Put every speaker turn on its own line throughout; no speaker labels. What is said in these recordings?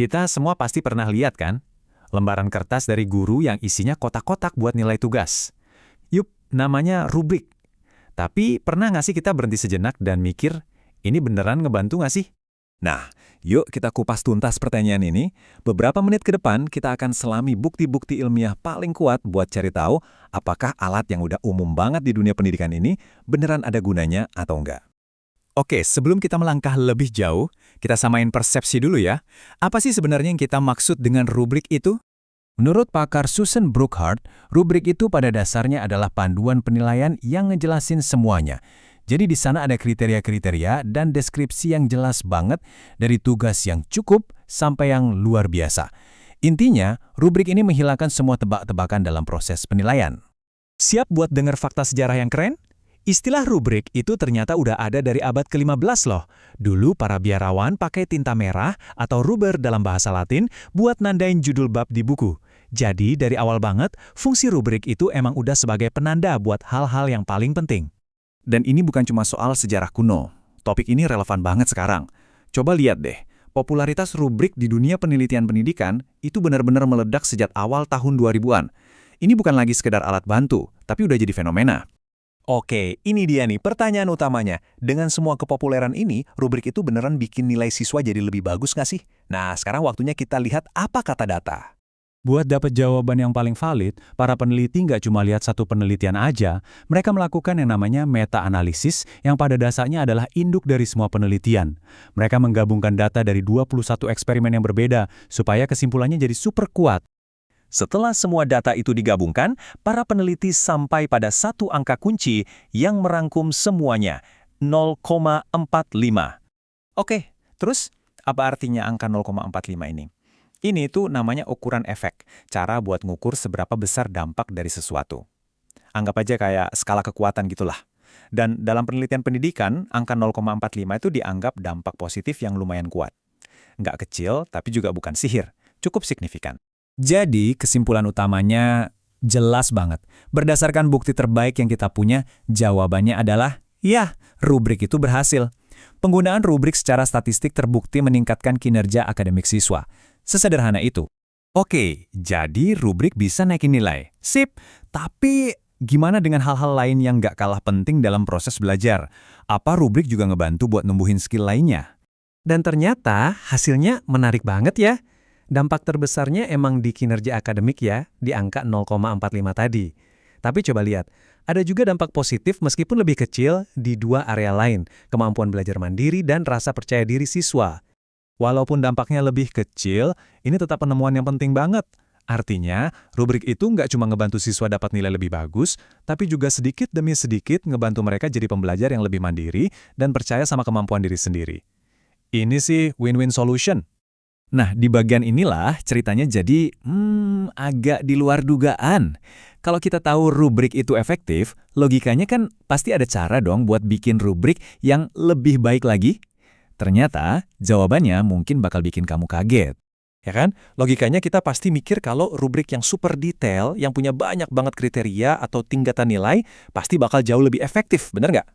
Kita semua pasti pernah lihat kan? Lembaran kertas dari guru yang isinya kotak-kotak buat nilai tugas. Yup, namanya rubrik. Tapi pernah nggak sih kita berhenti sejenak dan mikir, ini beneran ngebantu nggak sih?
Nah, yuk kita kupas tuntas pertanyaan ini. Beberapa menit ke depan kita akan selami bukti-bukti ilmiah paling kuat buat cari tahu apakah alat yang udah umum banget di dunia pendidikan ini beneran ada gunanya atau enggak.
Oke, sebelum kita melangkah lebih jauh, kita samain persepsi dulu ya. Apa sih sebenarnya yang kita maksud dengan rubrik itu? Menurut pakar Susan Brookhart, rubrik itu pada dasarnya adalah panduan penilaian yang ngejelasin semuanya. Jadi di sana ada kriteria-kriteria dan deskripsi yang jelas banget dari tugas yang cukup sampai yang luar biasa. Intinya, rubrik ini menghilangkan semua tebak-tebakan dalam proses penilaian. Siap buat dengar fakta sejarah yang keren? Istilah rubrik itu ternyata udah ada dari abad ke-15 loh. Dulu para biarawan pakai tinta merah atau ruber dalam bahasa Latin buat nandain judul bab di buku. Jadi dari awal banget, fungsi rubrik itu emang udah sebagai penanda buat hal-hal yang paling penting.
Dan ini bukan cuma soal sejarah kuno. Topik ini relevan banget sekarang. Coba lihat deh, popularitas rubrik di dunia penelitian pendidikan itu benar-benar meledak sejak awal tahun 2000-an. Ini bukan lagi sekedar alat bantu, tapi udah jadi fenomena.
Oke, ini dia nih pertanyaan utamanya. Dengan semua kepopuleran ini, rubrik itu beneran bikin nilai siswa jadi lebih bagus nggak sih? Nah, sekarang waktunya kita lihat apa kata data. Buat dapat jawaban yang paling valid, para peneliti nggak cuma lihat satu penelitian aja, mereka melakukan yang namanya meta-analisis yang pada dasarnya adalah induk dari semua penelitian. Mereka menggabungkan data dari 21 eksperimen yang berbeda, supaya kesimpulannya jadi super kuat. Setelah semua data itu digabungkan, para peneliti sampai pada satu angka kunci yang merangkum semuanya, 0,45. Oke, terus apa artinya angka 0,45 ini? Ini tuh namanya ukuran efek, cara buat ngukur seberapa besar dampak dari sesuatu. Anggap aja kayak skala kekuatan gitulah. Dan dalam penelitian pendidikan, angka 0,45 itu dianggap dampak positif yang lumayan kuat. Nggak kecil, tapi juga bukan sihir, cukup signifikan. Jadi, kesimpulan utamanya jelas banget. Berdasarkan bukti terbaik yang kita punya, jawabannya adalah, ya, rubrik itu berhasil. Penggunaan rubrik secara statistik terbukti meningkatkan kinerja akademik siswa. Sesederhana itu. Oke, jadi rubrik bisa naikin nilai. Sip, tapi gimana dengan hal-hal lain yang nggak kalah penting dalam proses belajar? Apa rubrik juga ngebantu buat numbuhin skill lainnya? Dan ternyata hasilnya menarik banget ya. Dampak terbesarnya emang di kinerja akademik ya, di angka 0,45 tadi. Tapi coba lihat, ada juga dampak positif meskipun lebih kecil di dua area lain, kemampuan belajar mandiri dan rasa percaya diri siswa. Walaupun dampaknya lebih kecil, ini tetap penemuan yang penting banget. Artinya, rubrik itu nggak cuma ngebantu siswa dapat nilai lebih bagus, tapi juga sedikit demi sedikit ngebantu mereka jadi pembelajar yang lebih mandiri dan percaya sama kemampuan diri sendiri. Ini sih win-win solution. Nah, di bagian inilah ceritanya jadi agak di luar dugaan. Kalau kita tahu rubrik itu efektif, logikanya kan pasti ada cara dong buat bikin rubrik yang lebih baik lagi. Ternyata, jawabannya mungkin bakal bikin kamu kaget. Ya kan? Logikanya kita pasti mikir kalau rubrik yang super detail, yang punya banyak banget kriteria atau tingkatan nilai, pasti bakal jauh lebih efektif, bener nggak?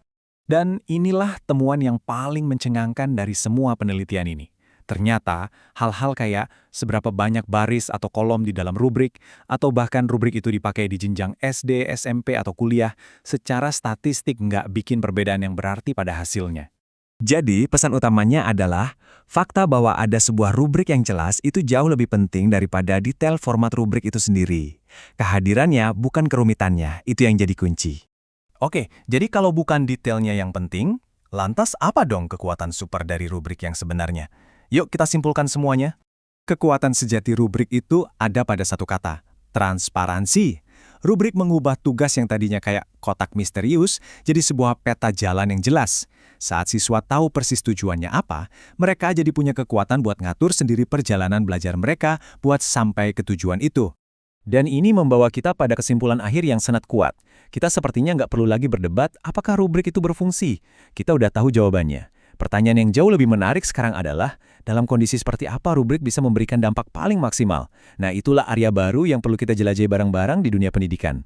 Dan inilah temuan yang paling mencengangkan dari semua penelitian ini. Ternyata, hal-hal kayak seberapa banyak baris atau kolom di dalam rubrik, atau bahkan rubrik itu dipakai di jenjang SD, SMP, atau kuliah, secara statistik nggak bikin perbedaan yang berarti pada hasilnya. Jadi, pesan utamanya adalah, fakta bahwa ada sebuah rubrik yang jelas itu jauh lebih penting daripada detail format rubrik itu sendiri. Kehadirannya bukan kerumitannya, itu yang jadi kunci. Oke, jadi kalau bukan detailnya yang penting, lantas apa dong kekuatan super dari rubrik yang sebenarnya? Yuk kita simpulkan semuanya. Kekuatan sejati rubrik itu ada pada satu kata, transparansi. Rubrik mengubah tugas yang tadinya kayak kotak misterius jadi sebuah peta jalan yang jelas. Saat siswa tahu persis tujuannya apa, mereka jadi punya kekuatan buat ngatur sendiri perjalanan belajar mereka buat sampai ke tujuan itu. Dan ini membawa kita pada kesimpulan akhir yang sangat kuat. Kita sepertinya nggak perlu lagi berdebat apakah rubrik itu berfungsi. Kita udah tahu jawabannya. Pertanyaan yang jauh lebih menarik sekarang adalah, dalam kondisi seperti apa rubrik bisa memberikan dampak paling maksimal? Nah, itulah area baru yang perlu kita jelajahi bareng-bareng di dunia pendidikan.